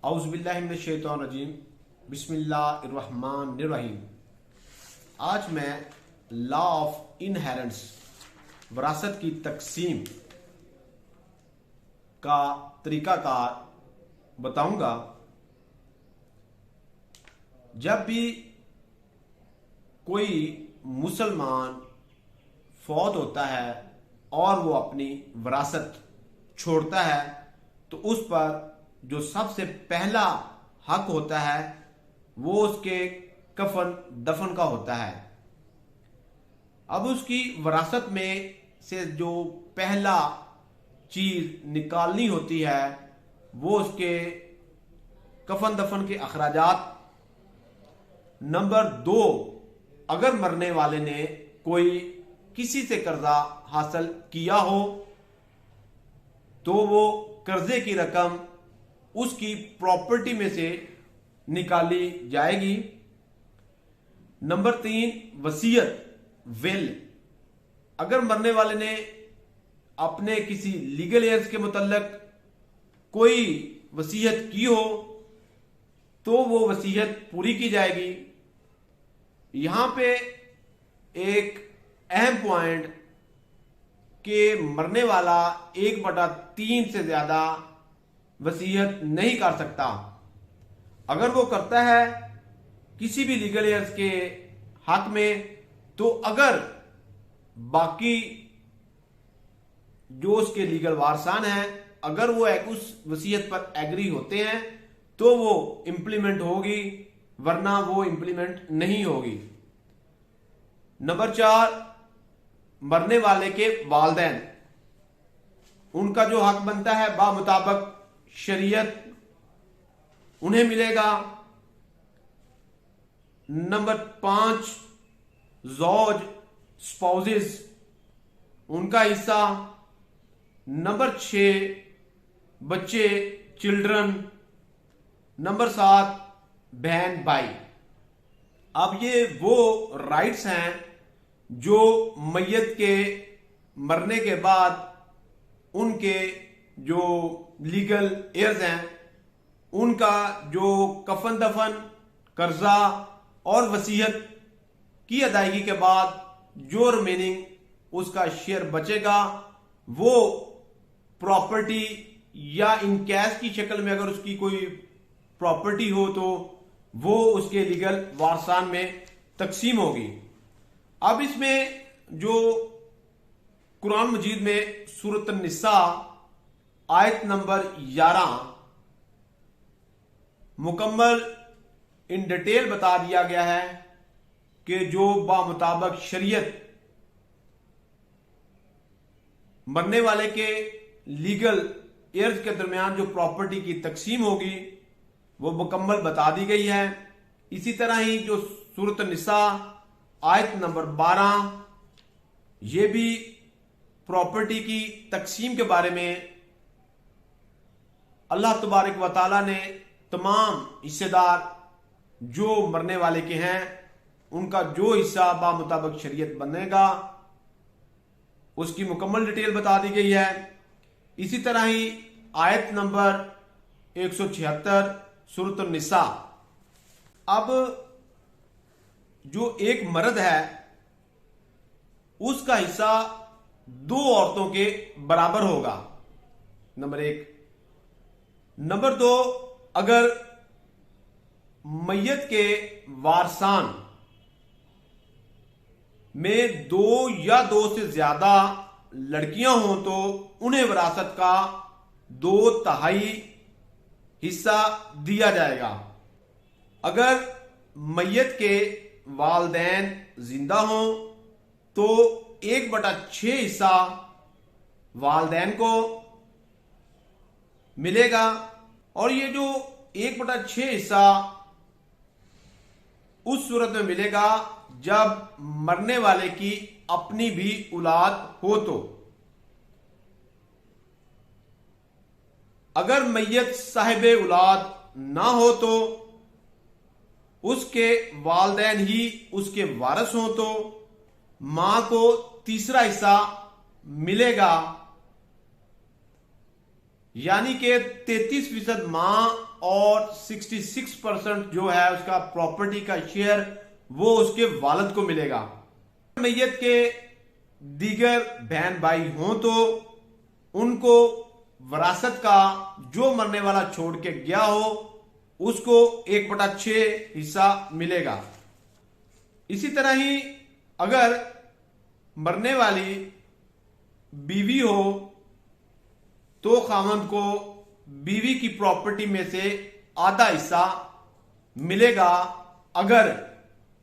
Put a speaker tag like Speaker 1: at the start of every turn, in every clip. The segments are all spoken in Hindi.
Speaker 1: औज़ुबिल्लाहिमिनश्शैतानिर्रजीम बिस्मिल्लाहिर्रहमानिर्रहीम। आज मैं लॉ ऑफ इनहेरेंस विरासत की तकसीम का तरीकाकार बताऊंगा। जब भी कोई मुसलमान फौत होता है और वो अपनी विरासत छोड़ता है तो उस पर जो सबसे पहला हक होता है वो उसके कफन दफन का होता है। अब उसकी विरासत में से जो पहला चीज निकालनी होती है वो उसके कफन दफन के अखराजात। नंबर 2, अगर मरने वाले ने कोई किसी से कर्जा हासिल किया हो तो वो कर्जे की रकम उसकी प्रॉपर्टी में से निकाली जाएगी। नंबर 3, वसीयत विल। अगर मरने वाले ने अपने किसी लीगल एयर्स के मुतल्लक कोई वसीयत की हो तो वो वसीयत पूरी की जाएगी। यहां पे एक अहम पॉइंट कि मरने वाला 1/3 से ज्यादा वसीयत नहीं कर सकता। अगर वो करता है किसी भी लीगल एयर्स के हक में तो अगर बाकी जो उसके लीगल वारसान हैं अगर वो उस वसीयत पर एग्री होते हैं तो वो इंप्लीमेंट होगी, वरना वो इंप्लीमेंट नहीं होगी। नंबर 4, मरने वाले के वालिदैन, उनका जो हक बनता है बामुताबिक शरीयत उन्हें मिलेगा। नंबर 5, ज़ौज स्पाउसेस, उनका हिस्सा। नंबर 6, बच्चे चिल्ड्रन। नंबर 7, बहन भाई। अब ये वो राइट्स हैं जो मैयत के मरने के बाद उनके जो लीगल एयर्स हैं उनका जो कफन दफन, कर्जा और वसीयत की अदायगी के बाद जो रिमेनिंग उसका शेयर बचेगा वो प्रॉपर्टी या इन कैश की शक्ल में अगर उसकी कोई प्रॉपर्टी हो तो वो उसके लीगल वारसान में तकसीम होगी। अब इसमें जो कुरान मजीद में सूरत निसा आयत नंबर 11 मुकम्मल इन डिटेल बता दिया गया है कि जो बामुताबिक शरीयत मरने वाले के लीगल एयर्स के दरमियान जो प्रॉपर्टी की तकसीम होगी वो मुकम्मल बता दी गई है। इसी तरह ही जो सूरत निसा आयत नंबर 12 ये भी प्रॉपर्टी की तकसीम के बारे में अल्लाह तबारक व तआला ने तमाम हिस्सेदार जो मरने वाले के हैं उनका जो हिस्सा बामुताबिक शरीयत बनेगा उसकी मुकम्मल डिटेल बता दी गई है। इसी तरह ही आयत नंबर 176 सूरत निसा। अब जो एक मर्द है उसका हिस्सा 2 औरतों के बराबर होगा, नंबर 1। नंबर 2, अगर मैयत के वारसान में 2 या 2 से ज्यादा लड़कियां हों तो उन्हें विरासत का 2/3 हिस्सा दिया जाएगा। अगर मैयत के वालिदैन जिंदा हों तो 1/6 हिस्सा वालिदैन को मिलेगा। और ये जो 1/6 हिस्सा उस सूरत में मिलेगा जब मरने वाले की अपनी भी औलाद हो तो। अगर मैयत साहिब औलाद ना हो तो उसके वालिदैन ही उसके वारिस हो तो मां को 3रा हिस्सा मिलेगा। यानी कि 33% मां और 66% जो है उसका प्रॉपर्टी का शेयर वो उसके वालिद को मिलेगा। मैयत के दीगर बहन भाई हों तो उनको विरासत का जो मरने वाला छोड़ के गया हो उसको 1/6 हिस्सा मिलेगा। इसी तरह ही अगर मरने वाली बीवी हो तो खामंद को बीवी की प्रॉपर्टी में से आधा हिस्सा मिलेगा अगर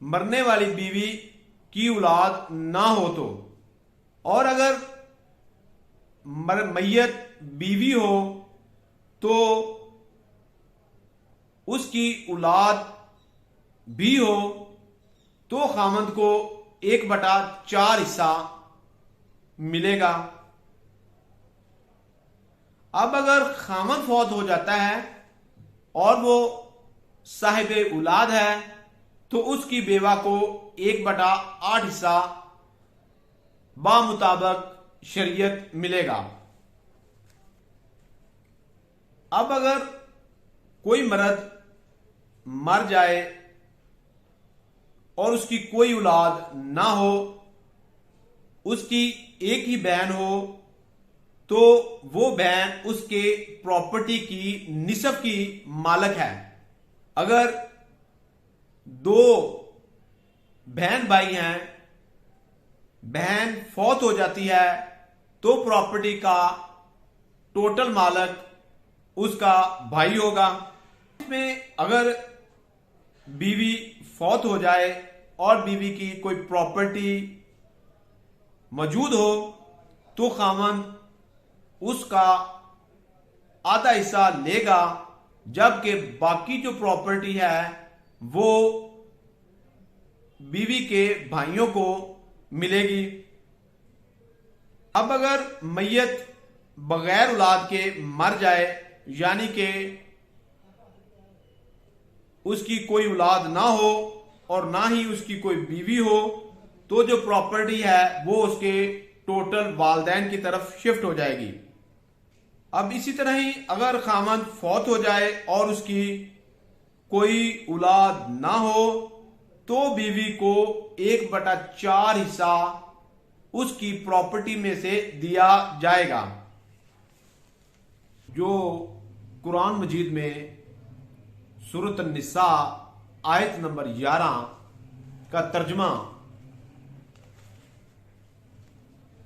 Speaker 1: मरने वाली बीवी की औलाद ना हो तो। और अगर मैयत बीवी हो तो उसकी औलाद भी हो तो खामंद को 1/4 हिस्सा मिलेगा। अब अगर खामंद फौत हो जाता है और वो साहिब औलाद है तो उसकी बेवा को 1/8 हिस्सा बामुताबिक शरीयत मिलेगा। अब अगर कोई मर्द मर जाए और उसकी कोई औलाद ना हो, उसकी एक ही बहन हो तो वो बहन उसके प्रॉपर्टी की निसफ की मालिक है। अगर 2 बहन भाई हैं, बहन फौत हो जाती है तो प्रॉपर्टी का टोटल मालिक उसका भाई होगा। इसमें अगर बीवी फौत हो जाए और बीवी की कोई प्रॉपर्टी मौजूद हो तो खामंद उसका आधा हिस्सा लेगा, जबकि बाकी जो प्रॉपर्टी है वो बीवी के भाइयों को मिलेगी। अब अगर मैयत बगैर औलाद के मर जाए यानी कि उसकी कोई औलाद ना हो और ना ही उसकी कोई बीवी हो तो जो प्रॉपर्टी है वो उसके टोटल वालदैन की तरफ शिफ्ट हो जाएगी। अब इसी तरह ही अगर खामंद फौत हो जाए और उसकी कोई औलाद ना हो तो बीवी को 1/4 हिस्सा उसकी प्रॉपर्टी में से दिया जाएगा। जो कुरान मजीद में सूरत निसा आयत नंबर 11 का तर्जमा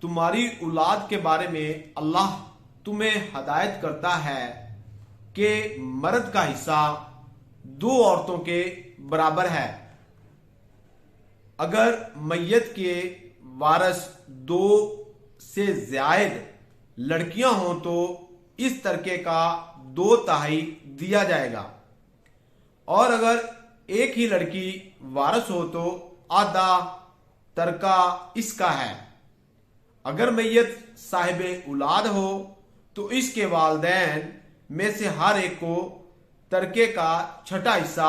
Speaker 1: तुम्हारी औलाद के बारे में अल्लाह तुम्हें हदायत करता है कि मर्द का हिस्सा 2 औरतों के बराबर है। अगर मैयत के वारस 2 से ज्यादा लड़कियां हों तो इस तरके का 2/3 दिया जाएगा और अगर एक ही लड़की वारस हो तो आधा तरका इसका है। अगर मैयत साहिब औलाद हो तो इसके वालदैन में से हर एक को तरके का 6ठा हिस्सा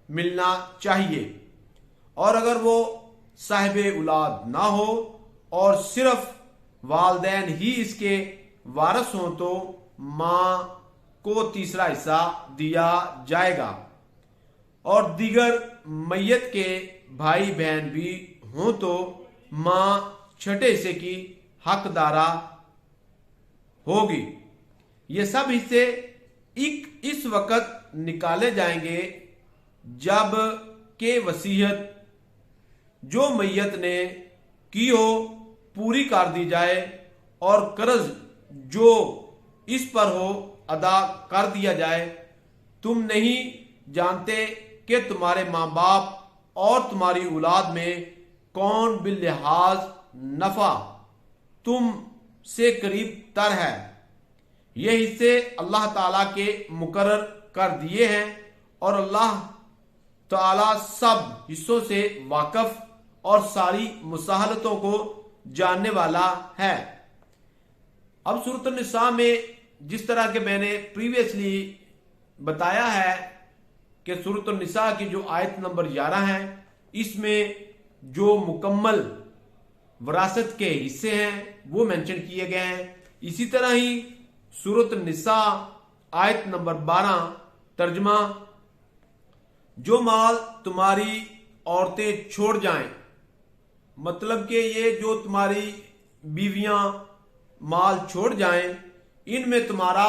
Speaker 1: मिलना चाहिए और अगर वो साहिब औलाद ना हो और सिर्फ वालदैन ही इसके वारस हों तो मां को 3रा हिस्सा दिया जाएगा और दीगर मैयत के भाई बहन भी हों तो मां 6ठे हिस्से की हकदारा होगी। ये सब हिस्से इस वक्त निकाले जाएंगे जब के वसीयत जो मैयत ने की हो पूरी कर दी जाए और कर्ज जो इस पर हो अदा कर दिया जाए। तुम नहीं जानते कि तुम्हारे मां बाप और तुम्हारी औलाद में कौन बिल्लिहाज नफा तुम से करीब तर है। ये हिस्से अल्लाह ताला के मुकर्रर कर दिए हैं और अल्लाह ताला सब हिस्सों से वाकफ और सारी मुसाहलतों को जानने वाला है। अब सूरत निसा में जिस तरह के मैंने प्रीवियसली बताया है कि सूरत निसा की जो आयत नंबर 11 है इसमें जो मुकम्मल विरासत के हिस्से हैं वो मेंशन किए गए हैं। इसी तरह ही सूरत निसा आयत नंबर 12 तर्जमा, जो माल तुम्हारी औरतें छोड़ जाएं, मतलब कि ये जो तुम्हारी बीवियां माल छोड़ जाएं, इनमें तुम्हारा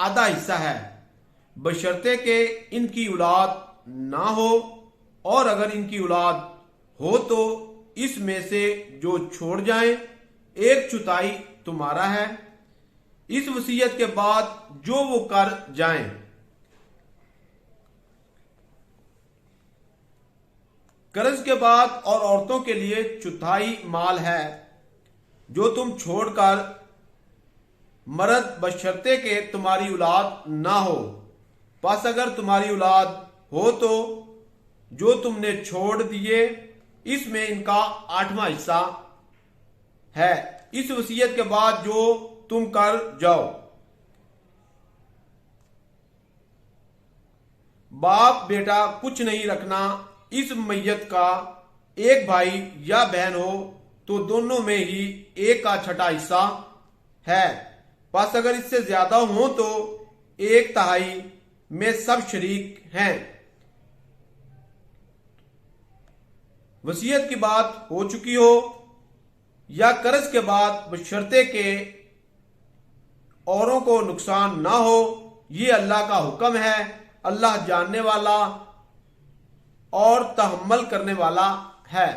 Speaker 1: आधा हिस्सा है, बशर्ते के इनकी औलाद ना हो, और अगर इनकी औलाद हो तो इसमें से जो छोड़ जाएं 1/4 तुम्हारा है। इस वसीयत के बाद जो वो कर जाएं, कर्ज के बाद और औरतों के लिए 1/4 माल है जो तुम छोड़कर मर्द, बशर्ते के तुम्हारी औलाद ना हो। बस अगर तुम्हारी औलाद हो तो जो तुमने छोड़ दिए इसमें इनका 8वां हिस्सा है, इस वसीयत के बाद जो तुम कर जाओ। बाप बेटा कुछ नहीं रखना, इस मैयत का एक भाई या बहन हो तो दोनों में ही 1/6 हिस्सा है। बस अगर इससे ज्यादा हो तो 1/3 में सब शरीक हैं। वसीयत की बात हो चुकी हो या कर्ज के बाद, बशर्ते के औरों को नुकसान ना हो, ये अल्लाह का हुक्म है। अल्लाह जानने वाला और तहम्मुल करने वाला है।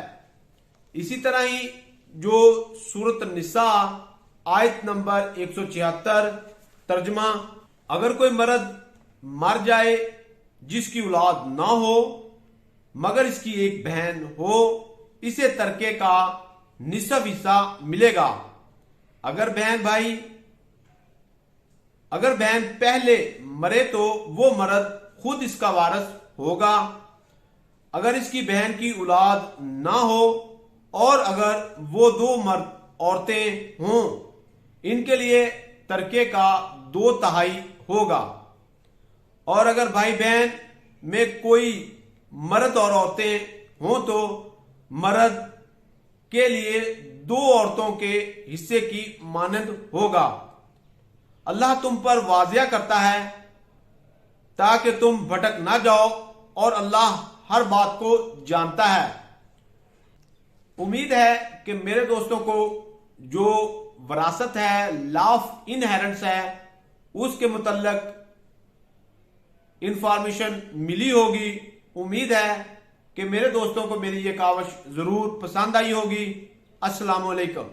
Speaker 1: इसी तरह ही जो सूरत निसा आयत नंबर 176 तर्जमा, अगर कोई मर्द मर जाए जिसकी औलाद ना हो मगर इसकी एक बहन हो, इसे तरके का निसफ हिस्सा मिलेगा। अगर बहन पहले मरे तो वो मर्द खुद इसका वारिस होगा। अगर इसकी बहन की औलाद ना हो और अगर वो 2 मर्द औरतें हों, इनके लिए तरके का 2/3 होगा। और अगर भाई बहन में कोई मर्द और औरतें हों तो मर्द के लिए 2 औरतों के हिस्से की मानंद होगा। अल्लाह तुम पर वाजिया करता है ताकि तुम भटक ना जाओ, और अल्लाह हर बात को जानता है। उम्मीद है कि मेरे दोस्तों को जो विरासत है, लॉ ऑफ इनहेरेंस है, उसके मुतल्लक इंफॉर्मेशन मिली होगी। उम्मीद है कि मेरे दोस्तों को मेरी ये काविश जरूर पसंद आई होगी। अस्सलाम वालेकुम।